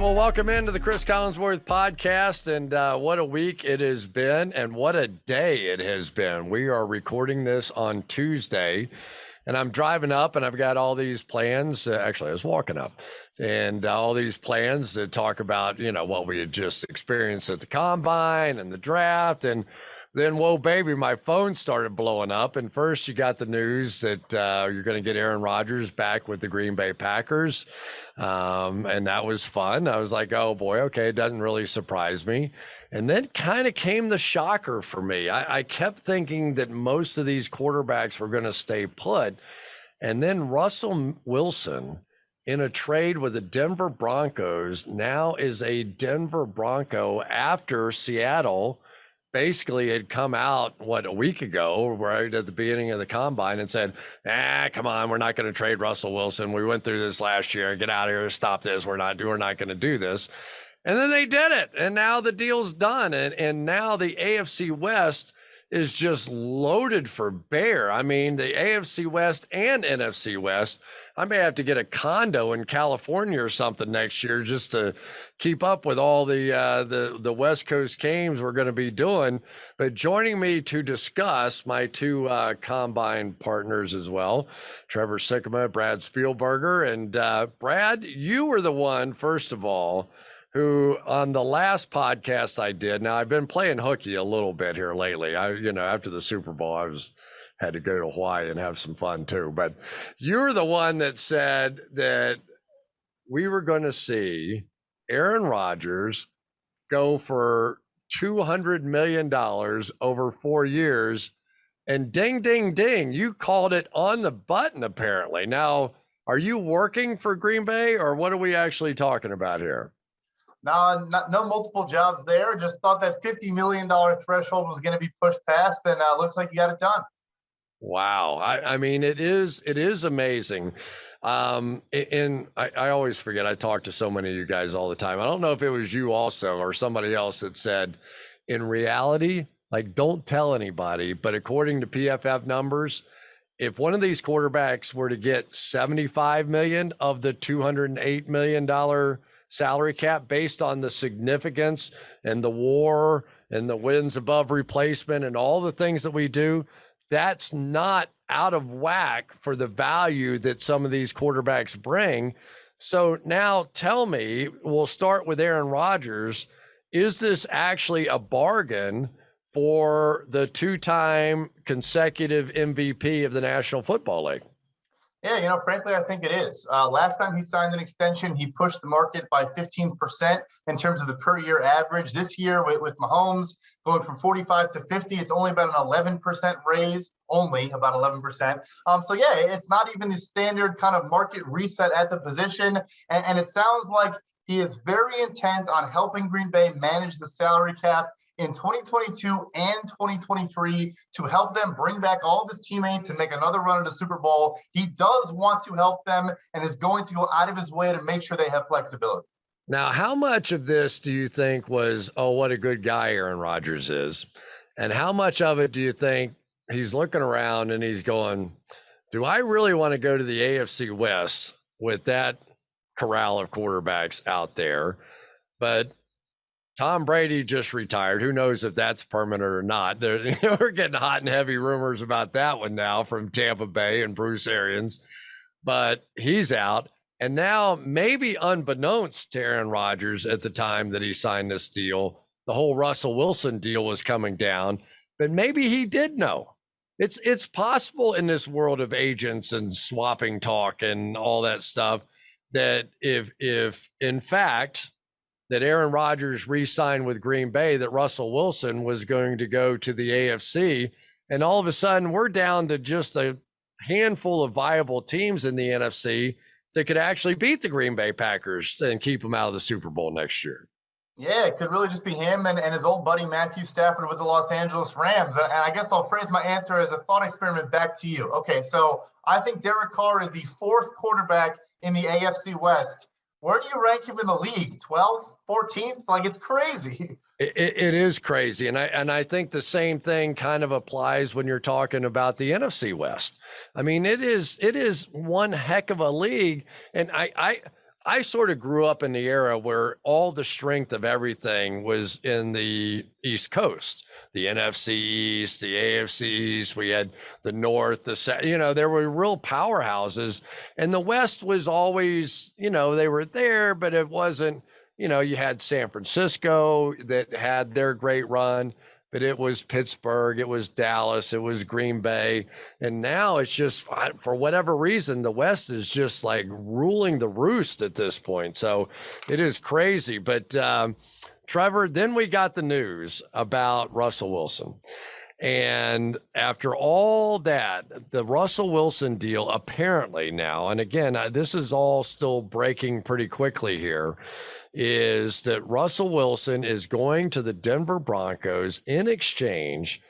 well, welcome into the Cris Collinsworth podcast, and what a week it has been, and what a day it has been. We are recording this on Tuesday, and I'm driving up, and I've got all these plans. Actually, I was walking up, and all these plans to talk about, what we had just experienced at the Combine and the draft, and then, whoa, baby, my phone started blowing up. And first, you got the news that you're going to get Aaron Rodgers back with the Green Bay Packers. And that was fun. I was like, oh, boy, okay, it doesn't really surprise me. And then kind of came the shocker for me. I kept thinking that most of these quarterbacks were going to stay put. And then Russell Wilson, in a trade with the Denver Broncos, now is a Denver Bronco after Seattle basically had come out, a week ago, right at the beginning of the Combine, and said, come on, we're not going to trade Russell Wilson. We went through this last year. Get out of here. Stop this. We're not going to do this. And then they did it. And now the deal's done. And now the AFC West is just loaded for bear. I mean, the AFC West and NFC West, I may have to get a condo in California or something next year just to keep up with all the West Coast games we're going to be doing. But joining me to discuss, my two Combine partners as well, Trevor Sikkema, Brad Spielberger. And Brad, you were the one, first of all, who on the last podcast I did, now I've been playing hooky a little bit here lately. After the Super Bowl, had to go to Hawaii and have some fun too. But you're the one that said that we were going to see Aaron Rodgers go for $200 million over 4 years, and ding, ding, ding, you called it on the button apparently. Now, are you working for Green Bay, or what are we actually talking about here? No, no multiple jobs there. Just thought that $50 million threshold was going to be pushed past, and looks like you got it done. Wow. I mean, it is amazing. And I always forget, I talk to so many of you guys all the time. I don't know if it was you also or somebody else that said, in reality, like, don't tell anybody, but according to PFF numbers, if one of these quarterbacks were to get $75 million of the $208 million salary cap, based on the significance and the war and the wins above replacement and all the things that we do, that's not out of whack for the value that some of these quarterbacks bring. So now tell me, we'll start with Aaron Rodgers. Is this actually a bargain for the two-time consecutive MVP of the National Football League? Yeah, frankly, I think it is. Last time he signed an extension, he pushed the market by 15% in terms of the per year average. This year with Mahomes going from 45 to 50, it's only about an 11% raise, only about 11%. So yeah, it's not even the standard kind of market reset at the position. And it sounds like he is very intent on helping Green Bay manage the salary cap in 2022 and 2023 to help them bring back all of his teammates and make another run at the Super Bowl. He does want to help them and is going to go out of his way to make sure they have flexibility. Now, how much of this do you think was, oh, what a good guy Aaron Rodgers is? And how much of it do you think he's looking around and he's going, do I really want to go to the AFC West with that corral of quarterbacks out there? But Tom Brady just retired. Who knows if that's permanent or not? We're getting hot and heavy rumors about that one now from Tampa Bay and Bruce Arians, but he's out. And now, maybe unbeknownst to Aaron Rodgers at the time that he signed this deal, the whole Russell Wilson deal was coming down, but maybe he did know. It's possible in this world of agents and swapping talk and all that stuff that if in fact that Aaron Rodgers re-signed with Green Bay, that Russell Wilson was going to go to the AFC. And all of a sudden, we're down to just a handful of viable teams in the NFC that could actually beat the Green Bay Packers and keep them out of the Super Bowl next year. Yeah, it could really just be him and his old buddy Matthew Stafford with the Los Angeles Rams. And I guess I'll phrase my answer as a thought experiment back to you. Okay, so I think Derek Carr is the fourth quarterback in the AFC West. Where do you rank him in the league? 12th, 14th? Like, it's crazy. It is crazy. And I think the same thing kind of applies when you're talking about the NFC West. I mean, it is one heck of a league. And I sort of grew up in the era where all the strength of everything was in the East Coast, the NFC East, the AFC East. We had the North, the South, there were real powerhouses, and the West was always, they were there, but it wasn't, you had San Francisco that had their great run, but it was Pittsburgh, it was Dallas, it was Green Bay. And now it's just, for whatever reason, the West is just like ruling the roost at this point. So it is crazy. But Trevor, then we got the news about Russell Wilson. And after all that, the Russell Wilson deal apparently now, and again, this is all still breaking pretty quickly here, is that Russell Wilson is going to the Denver Broncos in exchange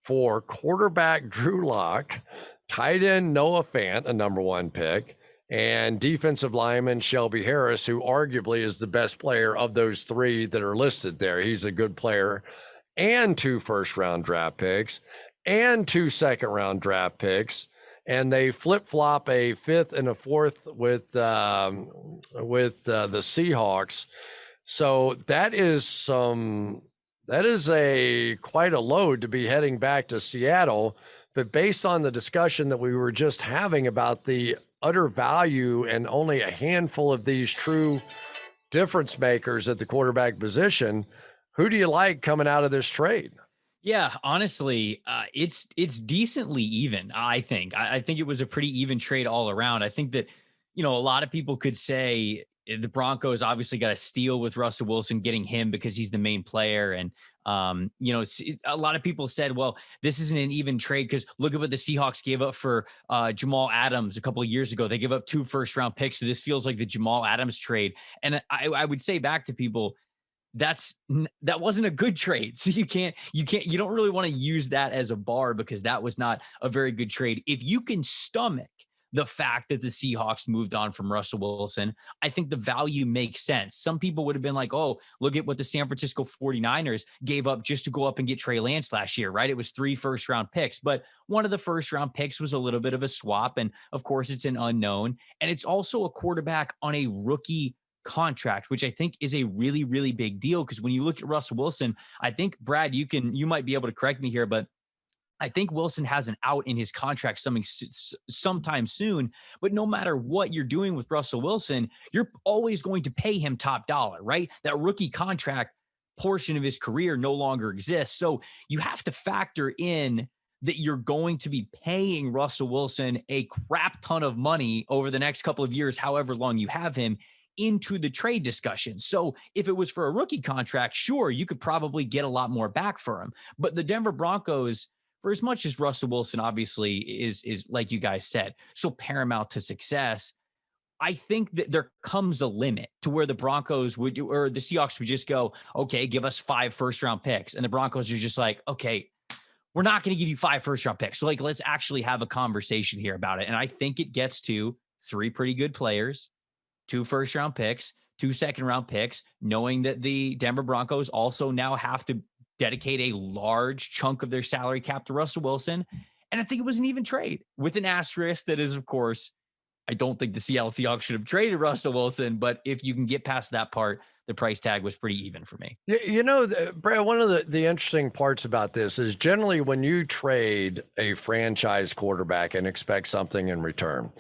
for quarterback Drew Lock, tight end Noah Fant, a number 1 pick, and defensive lineman Shelby Harris, who arguably is the best player of those 3 that are listed there. He's a good player, and 2 first-round draft picks and 2 second-round draft picks. And they flip-flop a 5th and a 4th with the Seahawks. So that is quite a load to be heading back to Seattle. But based on the discussion that we were just having about the utter value and only a handful of these true difference makers at the quarterback position, who do you like coming out of this trade? Yeah, honestly, it's decently even, I think. I think it was a pretty even trade all around. I think that, a lot of people could say the Broncos obviously got a steal with Russell Wilson, getting him because he's the main player. And, a lot of people said, well, this isn't an even trade because look at what the Seahawks gave up for Jamal Adams a couple of years ago. They gave up 2 first-round picks. So this feels like the Jamal Adams trade. And I would say back to people, that wasn't a good trade. So you don't really want to use that as a bar because that was not a very good trade. If you can stomach the fact that the Seahawks moved on from Russell Wilson, I think the value makes sense. Some people would have been like, oh, look at what the San Francisco 49ers gave up just to go up and get Trey Lance last year, right? It was 3 first-round picks, but one of the first-round picks was a little bit of a swap. And of course, it's an unknown. And it's also a quarterback on a rookie contract, which I think is a really, really big deal. Because when you look at Russell Wilson, I think, Brad, you might be able to correct me here, but I think Wilson has an out in his contract sometime soon. But no matter what you're doing with Russell Wilson, you're always going to pay him top dollar, right? That rookie contract portion of his career no longer exists. So you have to factor in that you're going to be paying Russell Wilson a crap ton of money over the next couple of years, however long you have him, into the trade discussion. So if it was for a rookie contract, sure, you could probably get a lot more back for him. But the Denver Broncos, for as much as Russell Wilson obviously is like you guys said, so paramount to success, I think that there comes a limit to where the Broncos would, or the Seahawks would just go, okay, give us 5 first-round picks. And the Broncos are just like, okay, we're not going to give you 5 first-round picks. So let's actually have a conversation here about it. And I think it gets to 3 pretty good players, 2 first-round picks, 2 second-round picks, knowing that the Denver Broncos also now have to dedicate a large chunk of their salary cap to Russell Wilson. And I think it was an even trade with an asterisk that is, of course, I don't think the Seattle Seahawks should have traded Russell Wilson, but if you can get past that part, the price tag was pretty even for me. Brad, one of the interesting parts about this is generally when you trade a franchise quarterback and expect something in return,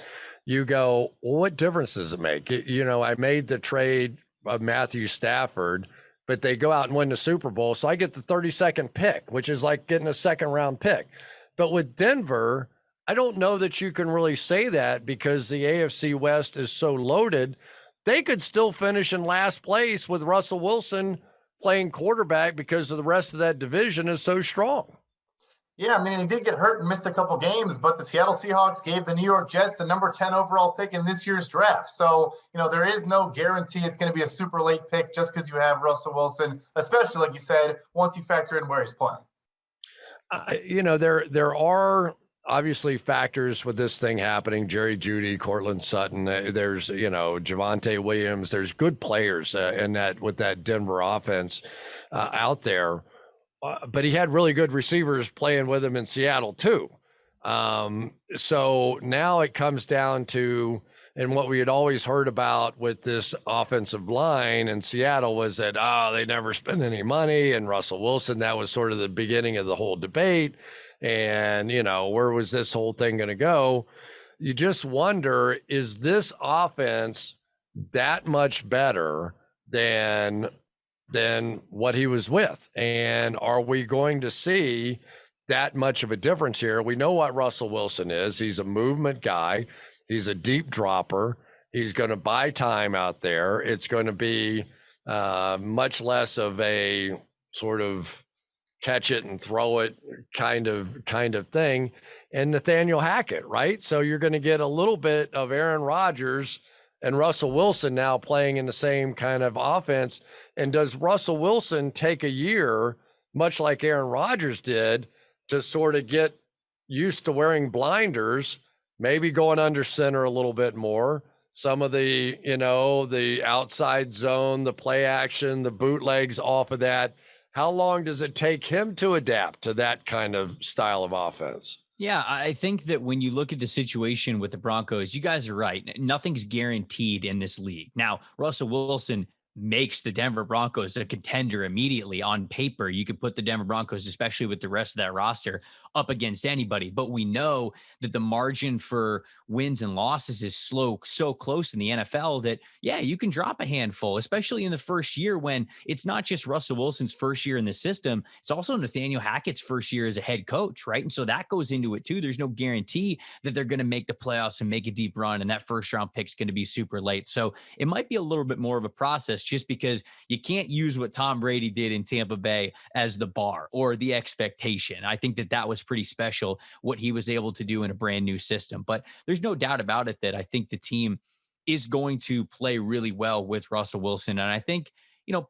you go, well, what difference does it make? I made the trade of Matthew Stafford, but they go out and win the Super Bowl. So I get the 32nd pick, which is like getting a 2nd-round pick. But with Denver, I don't know that you can really say that because the AFC West is so loaded. They could still finish in last place with Russell Wilson playing quarterback because of the rest of that division is so strong. Yeah, I mean, he did get hurt and missed a couple games, but the Seattle Seahawks gave the New York Jets the number 10 overall pick in this year's draft. So, there is no guarantee it's going to be a super late pick just because you have Russell Wilson, especially, like you said, once you factor in where he's playing. There are obviously factors with this thing happening. Jerry Jeudy, Cortland Sutton, there's, Javonte Williams, there's good players with that Denver offense out there. But he had really good receivers playing with him in Seattle too. So now it comes down to, And what we had always heard about with this offensive line in Seattle was that, they never spend any money. And Russell Wilson, that was sort of the beginning of the whole debate. And, where was this whole thing going to go? You just wonder, is this offense that much better than what he was with? And are we going to see that much of a difference here? We know what Russell Wilson is. He's a movement guy. He's a deep dropper. He's going to buy time out there. It's going to be much less of a sort of catch it and throw it kind of thing. And Nathaniel Hackett, right? So you're going to get a little bit of Aaron Rodgers and Russell Wilson now playing in the same kind of offense. And does Russell Wilson take a year, much like Aaron Rodgers did, to sort of get used to wearing blinders, maybe going under center a little bit more, some of the, the outside zone, the play action, the bootlegs off of that? How long does it take him to adapt to that kind of style of offense? Yeah, I think that when you look at the situation with the Broncos, you guys are right. Nothing's guaranteed in this league. Now, Russell Wilson makes the Denver Broncos a contender immediately. On paper, you could put the Denver Broncos, especially with the rest of that roster, up against anybody. But we know that the margin for wins and losses is so close in the NFL that, yeah, you can drop a handful, especially in the first year, when it's not just Russell Wilson's first year in the system. It's also Nathaniel Hackett's first year as a head coach, right? And so that goes into it too. There's no guarantee that they're going to make the playoffs and make a deep run, and that first round pick is going to be super late. So it might be a little bit more of a process, just because you can't use what Tom Brady did in Tampa Bay as the bar or the expectation. I think that was pretty special, what he was able to do in a brand new system. But there's no doubt about it that I think the team is going to play really well with Russell Wilson. And I think,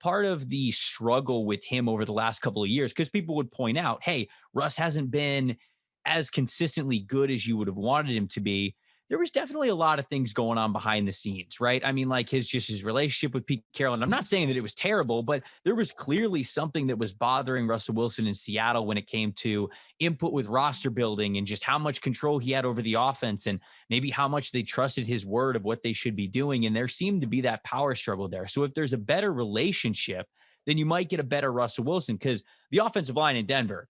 part of the struggle with him over the last couple of years, because people would point out, hey, Russ hasn't been as consistently good as you would have wanted him to be. There was definitely a lot of things going on behind the scenes, right? I mean, like his relationship with Pete Carroll. And I'm not saying that it was terrible, but there was clearly something that was bothering Russell Wilson in Seattle when it came to input with roster building and just how much control he had over the offense and maybe how much they trusted his word of what they should be doing. And there seemed to be that power struggle there. So if there's a better relationship, then you might get a better Russell Wilson, because the offensive line in Denver,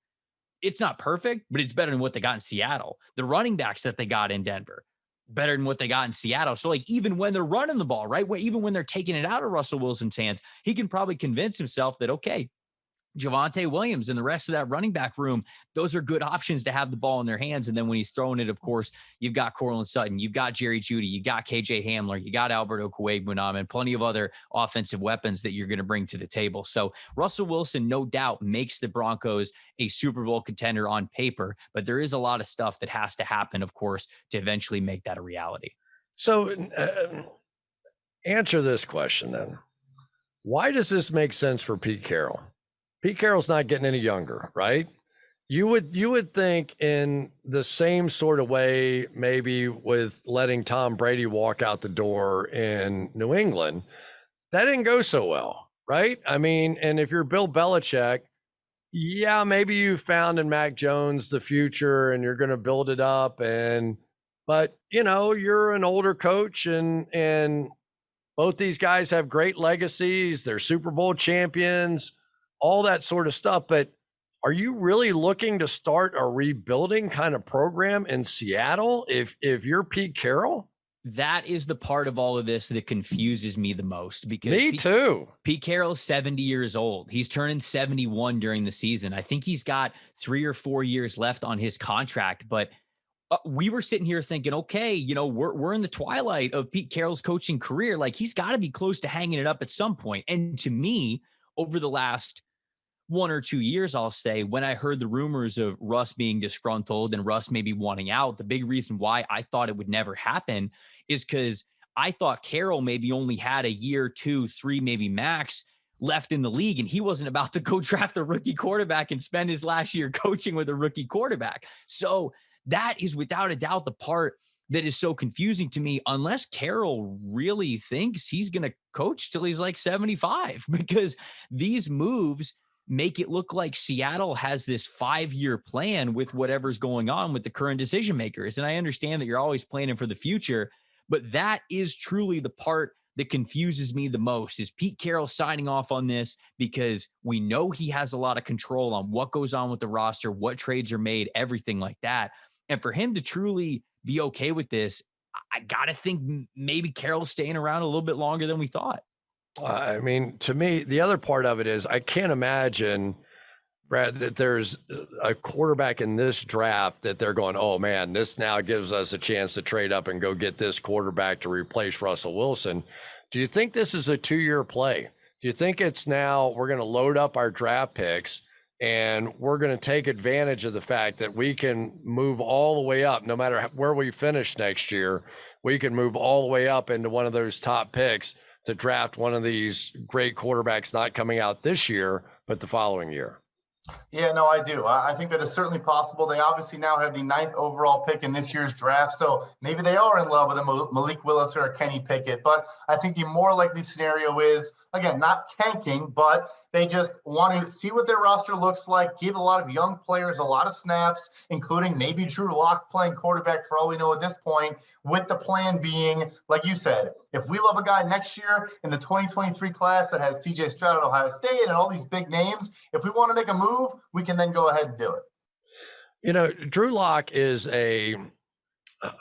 it's not perfect, but it's better than what they got in Seattle. The running backs that they got in Denver, better than what they got in Seattle. So even when they're running the ball, right? Even when they're taking it out of Russell Wilson's hands, he can probably convince himself that, okay, Javonte Williams and the rest of that running back room, those are good options to have the ball in their hands. And then when he's throwing it, of course, you've got Courtland Sutton, you've got Jerry Jeudy, you got KJ Hamler, you got Alberto Cuegbunam, and plenty of other offensive weapons that you're going to bring to the table. So Russell Wilson, no doubt, makes the Broncos a Super Bowl contender on paper, but there is a lot of stuff that has to happen, of course, to eventually make that a reality. So answer this question then. Why does this make sense for Pete Carroll? Pete Carroll's not getting any younger, right? You would think in the same sort of way, maybe with letting Tom Brady walk out the door in New England, that didn't go so well, right? I mean, and if you're Bill Belichick, yeah, maybe you found in Mac Jones the future and you're going to build it up, but you're an older coach and both these guys have great legacies. They're Super Bowl champions, all that sort of stuff. But are you really looking to start a rebuilding kind of program in Seattle if you're Pete Carroll? That is the part of all of this that confuses me the most, because me too. Pete Carroll's 70 years old. He's turning 71 during the season. I think he's got 3 or 4 years left on his contract, but we were sitting here thinking, okay, we're in the twilight of Pete Carroll's coaching career. Like, he's got to be close to hanging it up at some point. And to me, over the last 1 or 2 years, I'll say, when I heard the rumors of Russ being disgruntled and Russ maybe wanting out, the big reason why I thought it would never happen is because I thought Carroll maybe only had a year, 2, 3, maybe max left in the league, and he wasn't about to go draft a rookie quarterback and spend his last year coaching with a rookie quarterback. So that is without a doubt the part that is so confusing to me, unless Carroll really thinks he's going to coach till he's like 75, because these moves make it look like Seattle has this 5-year plan with whatever's going on with the current decision makers. And I understand that you're always planning for the future, But that is truly the part that confuses me the most, is Pete Carroll signing off on this, because we know he has a lot of control on what goes on with the roster, what trades are made, everything like that. And for him to truly be okay with this, I got to think maybe Carroll's staying around a little bit longer than we thought. I mean, to me, the other part of it is I can't imagine, Brad, that there's a quarterback in this draft that they're going, oh man, this now gives us a chance to trade up and go get this quarterback to replace Russell Wilson. Do you think this is a 2-year play? Do you think it's now we're going to load up our draft picks and we're going to take advantage of the fact that we can move all the way up, no matter where we finish next year, we can move all the way up into one of those top picks to draft one of these great quarterbacks not coming out this year, but the following year? Yeah, no, I do. I think that is certainly possible. They obviously now have the 9th overall pick in this year's draft, so maybe they are in love with a Malik Willis or a Kenny Pickett. But I think the more likely scenario is, again, not tanking, but they just want to see what their roster looks like, give a lot of young players a lot of snaps, including maybe Drew Lock playing quarterback for all we know at this point, with the plan being, like you said, if we love a guy next year in the 2023 class that has C.J. Stroud at Ohio State and all these big names, if we want to make a move, we can then go ahead and do it. You know, Drew Lock is I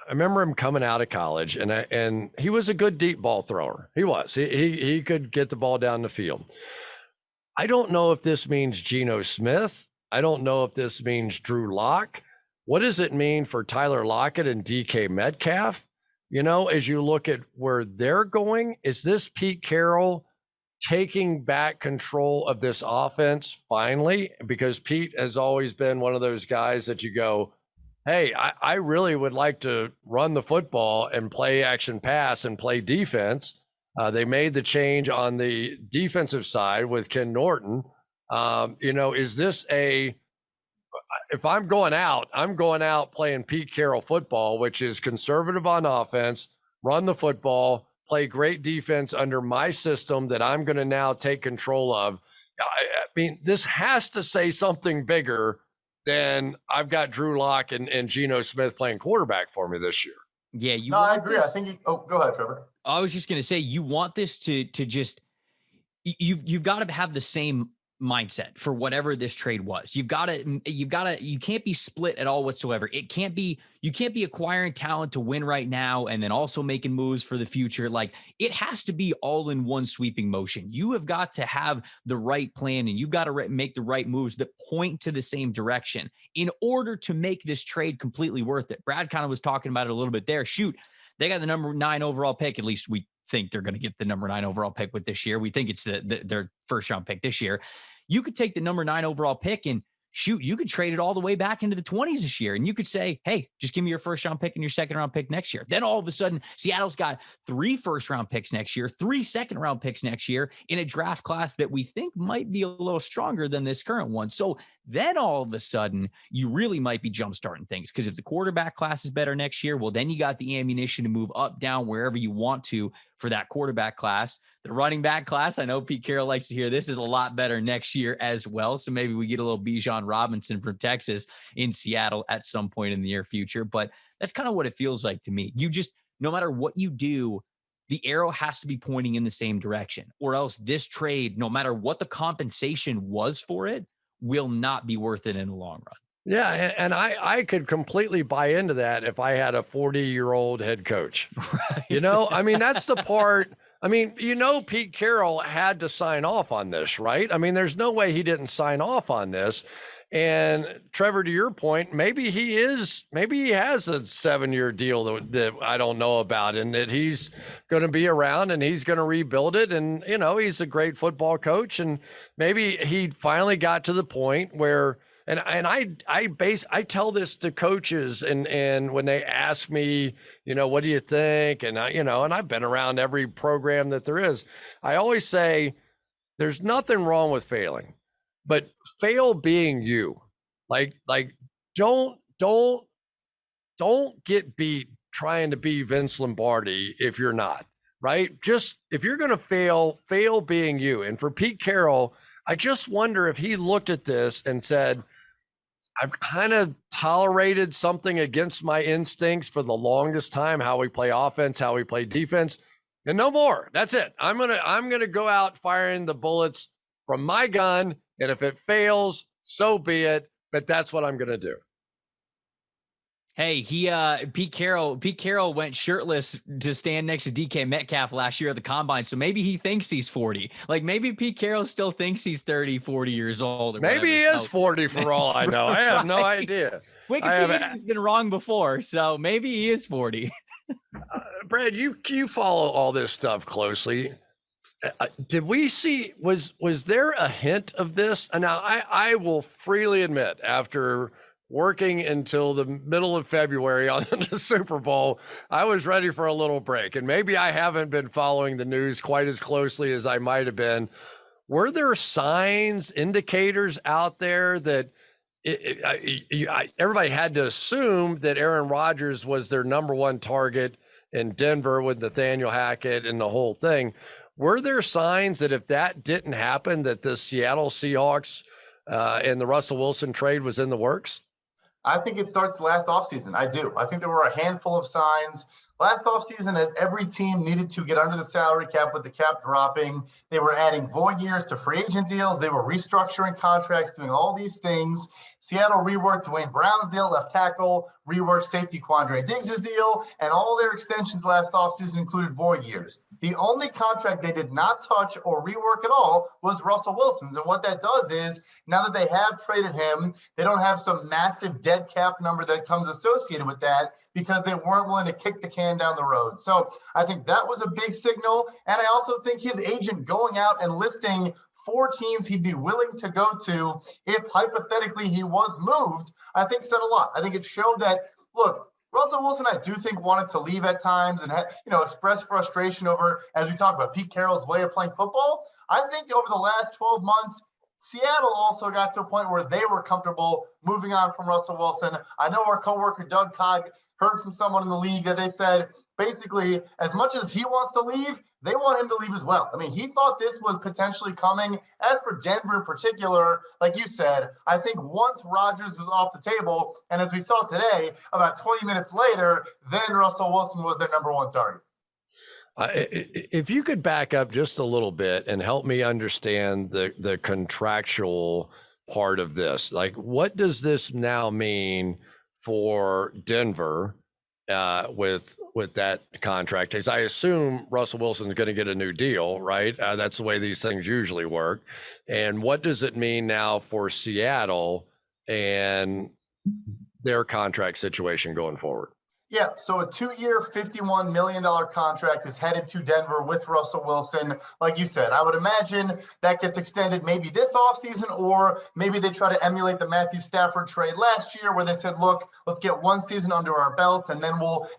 remember him coming out of college, and he was a good deep ball thrower. He was. He could get the ball down the field. I don't know if this means Geno Smith. I don't know if this means Drew Lock. What does it mean for Tyler Lockett and DK Metcalf? You know, as you look at where they're going, is this Pete Carroll taking back control of this offense finally? Because Pete has always been one of those guys that you go, hey, I really would like to run the football and play action pass and play defense. They made the change on the defensive side with Ken Norton. You know, is this if I'm going out playing Pete Carroll football, which is conservative on offense, run the football, play great defense under my system that I'm going to now take control of. I mean, this has to say something bigger than I've got Drew Lock and Geno Smith playing quarterback for me this year. Yeah, I agree. I think go ahead, Trevor. I was just going to say, you want this to just, you've got to have the same mindset for whatever this trade was. You can't be split at all whatsoever. You can't be acquiring talent to win right now and then also making moves for the future. Like, it has to be all in one sweeping motion. You have got to have the right plan, and you've got to make the right moves that point to the same direction in order to make this trade completely worth it. Brad kind of was talking about it a little bit there. Shoot, they got the number 9 overall pick. At least we think they're going to get the number 9 overall pick with this year. We think it's their first round pick this year. You could take the number 9 overall pick and shoot, you could trade it all the way back into the 20s this year. And you could say, hey, just give me your first round pick and your second round pick next year. Then all of a sudden, Seattle's got 3 first round picks next year, 3 second round picks next year in a draft class that we think might be a little stronger than this current one. So then all of a sudden, you really might be jumpstarting things, because if the quarterback class is better next year, well, then you got the ammunition to move up, down, wherever you want to for that quarterback class. The running back class, I know Pete Carroll likes to hear this, is a lot better next year as well. So maybe we get a little Bijan Robinson from Texas in Seattle at some point in the near future. But that's kind of what it feels like to me. You just, no matter what you do, the arrow has to be pointing in the same direction, or else this trade, no matter what the compensation was for it, will not be worth it in the long run. Yeah, and I could completely buy into that if I had a 40-year-old head coach. Right. You know, I mean, that's the part. I mean, you know, Pete Carroll had to sign off on this, right? I mean, there's no way he didn't sign off on this. And Trevor, to your point, maybe he has a 7-year deal that I don't know about, and that he's going to be around and he's going to rebuild it. And, you know, he's a great football coach, and maybe he finally got to the point where, and I tell this to coaches, and when they ask me, you know, what do you think? And and I've been around every program that there is. I always say there's nothing wrong with failing, but fail being you. Like don't get beat trying to be Vince Lombardi if you're not, right? Just if you're going to fail being you. And for Pete Carroll, I just wonder if he looked at this and said, I've kind of tolerated something against my instincts for the longest time, how we play offense, how we play defense, and no more. That's it. I'm gonna go out firing the bullets from my gun, and if it fails, so be it. But that's what I'm gonna do. Hey, Pete Carroll went shirtless to stand next to DK Metcalf last year at the combine. So maybe he thinks he's 40. Like maybe Pete Carroll still thinks he's 30, 40 years old. Or maybe he is 40 for all I know. I have no idea. Wikipedia's been wrong before, so maybe he is 40. Brad, you follow all this stuff closely. Did we see, was there a hint of this? And now I will freely admit, after working until the middle of February on the Super Bowl, I was ready for a little break. And maybe I haven't been following the news quite as closely as I might have been. Were there signs, indicators out there that everybody had to assume that Aaron Rodgers was their number one target in Denver with Nathaniel Hackett and the whole thing? Were there signs that if that didn't happen, that the Seattle Seahawks and the Russell Wilson trade was in the works? I think it starts last offseason. I do. I think there were a handful of signs last offseason as every team needed to get under the salary cap with the cap dropping. They were adding void years to free agent deals. They were restructuring contracts, doing all these things. Seattle reworked Dwayne Brown's deal, left tackle, reworked safety Quandre Diggs' deal, and all their extensions last offseason included void years. The only contract they did not touch or rework at all was Russell Wilson's. And what that does is, now that they have traded him, they don't have some massive dead cap number that comes associated with that because they weren't willing to kick the can down the road. So I think that was a big signal. And I also think his agent going out and listing 4 teams he'd be willing to go to if hypothetically he was moved, I think said a lot. I think it showed that, look, Russell Wilson, I do think, wanted to leave at times and expressed frustration over, as we talk about, Pete Carroll's way of playing football. I think over the last 12 months, Seattle also got to a point where they were comfortable moving on from Russell Wilson. I know our coworker Doug Cog heard from someone in the league that they said, basically, as much as he wants to leave, they want him to leave as well. I mean, he thought this was potentially coming. As for Denver in particular, like you said, I think once Rodgers was off the table, and as we saw today, about 20 minutes later, then Russell Wilson was their number one target. If you could back up just a little bit and help me understand the contractual part of this, like what does this now mean for Denver with that contract? Because I assume Russell Wilson's going to get a new deal, right? That's the way these things usually work. And what does it mean now for Seattle and their contract situation going forward? Yeah, so a 2-year, $51 million contract is headed to Denver with Russell Wilson. Like you said, I would imagine that gets extended maybe this offseason, or maybe they try to emulate the Matthew Stafford trade last year where they said, look, let's get one season under our belts and then we'll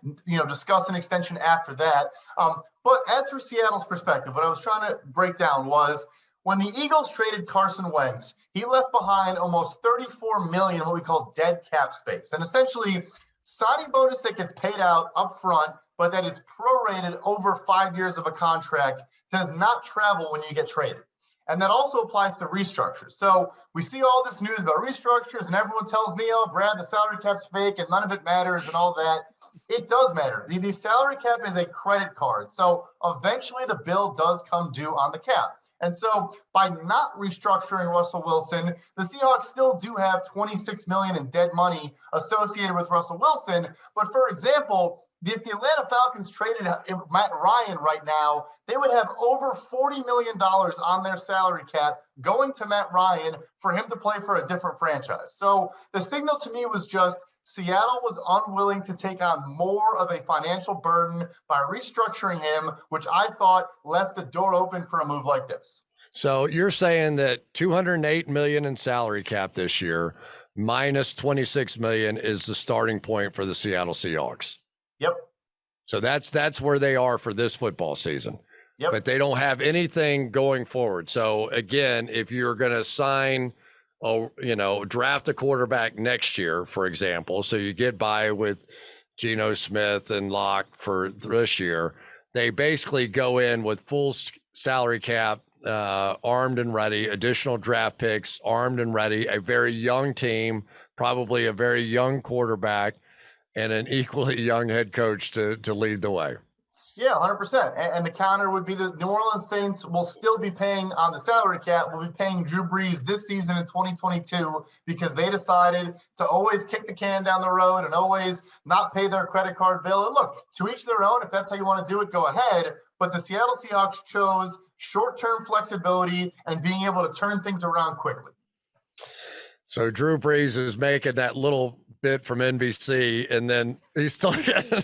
discuss an extension after that. But as for Seattle's perspective, what I was trying to break down was, when the Eagles traded Carson Wentz, he left behind almost $34 million, what we call dead cap space. And essentially, signing bonus that gets paid out up front, but that is prorated over 5 years of a contract, does not travel when you get traded. And that also applies to restructures. So we see all this news about restructures, and everyone tells me, oh, Brad, the salary cap's fake and none of it matters and all that. It does matter. The salary cap is a credit card. So eventually the bill does come due on the cap. And so by not restructuring Russell Wilson, the Seahawks still do have $26 million in dead money associated with Russell Wilson. But for example, if the Atlanta Falcons traded Matt Ryan right now, they would have over $40 million on their salary cap going to Matt Ryan for him to play for a different franchise. So the signal to me was just Seattle was unwilling to take on more of a financial burden by restructuring him, which I thought left the door open for a move like this. So you're saying that $208 million in salary cap this year minus $26 million is the starting point for the Seattle Seahawks. Yep. So that's where they are for this football season. Yep. But they don't have anything going forward. So again, if you're going to sign, draft a quarterback next year, for example, so you get by with Geno Smith and Locke for this year, they basically go in with full salary cap armed and ready, additional draft picks, armed and ready, a very young team, probably a very young quarterback, and an equally young head coach to lead the way. Yeah, 100%. And the counter would be the New Orleans Saints will still be paying on the salary cap, will be paying Drew Brees this season in 2022 because they decided to always kick the can down the road and always not pay their credit card bill. And look, to each their own. If that's how you want to do it, go ahead. But the Seattle Seahawks chose short-term flexibility and being able to turn things around quickly. So Drew Brees is making that little bit from NBC, and then he's still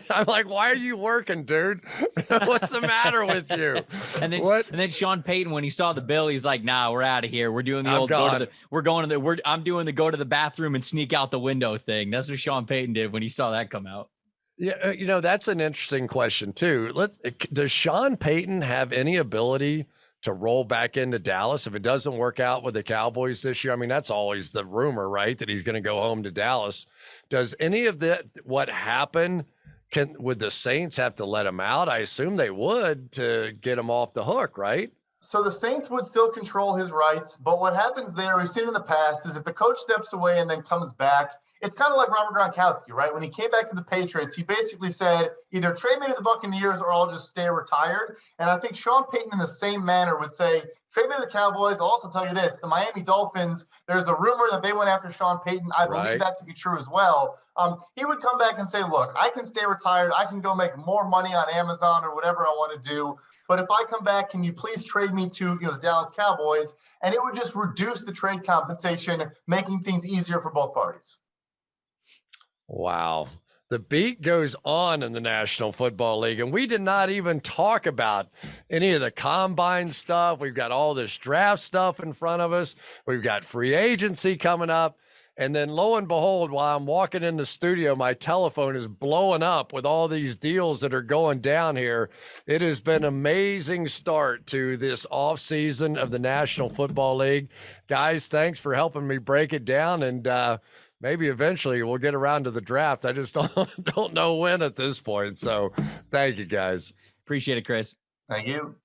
I'm like, why are you working, dude? What's the matter with you? And then what? And then Sean Payton, when he saw the bill, he's like, nah, we're out of here. We're doing the old I'm doing the go to the bathroom and sneak out the window thing. That's what Sean Payton did when he saw that come out. Yeah, that's an interesting question too. Does Sean Payton have any ability to roll back into Dallas if it doesn't work out with the Cowboys this year? I mean, that's always the rumor, right? That he's going to go home to Dallas. Does any of what happened, would the Saints have to let him out? I assume they would to get him off the hook, right? So the Saints would still control his rights, but what happens there, we've seen in the past, is if the coach steps away and then comes back, it's kind of like Robert Gronkowski, right? When he came back to the Patriots, he basically said, either trade me to the Buccaneers or I'll just stay retired. And I think Sean Payton in the same manner would say, trade me to the Cowboys. I'll also tell you this, the Miami Dolphins, there's a rumor that they went after Sean Payton. I believe that to be true as well. He would come back and say, look, I can stay retired. I can go make more money on Amazon or whatever I want to do. But if I come back, can you please trade me to the Dallas Cowboys? And it would just reduce the trade compensation, making things easier for both parties. Wow. The beat goes on in the National Football League, and we did not even talk about any of the combine stuff. We've got all this draft stuff in front of us. We've got free agency coming up. And then lo and behold, while I'm walking in the studio, my telephone is blowing up with all these deals that are going down here. It has been an amazing start to this offseason of the National Football League. Guys, thanks for helping me break it down, and maybe eventually we'll get around to the draft. I just don't know when at this point. So thank you, guys. Appreciate it, Cris. Thank you.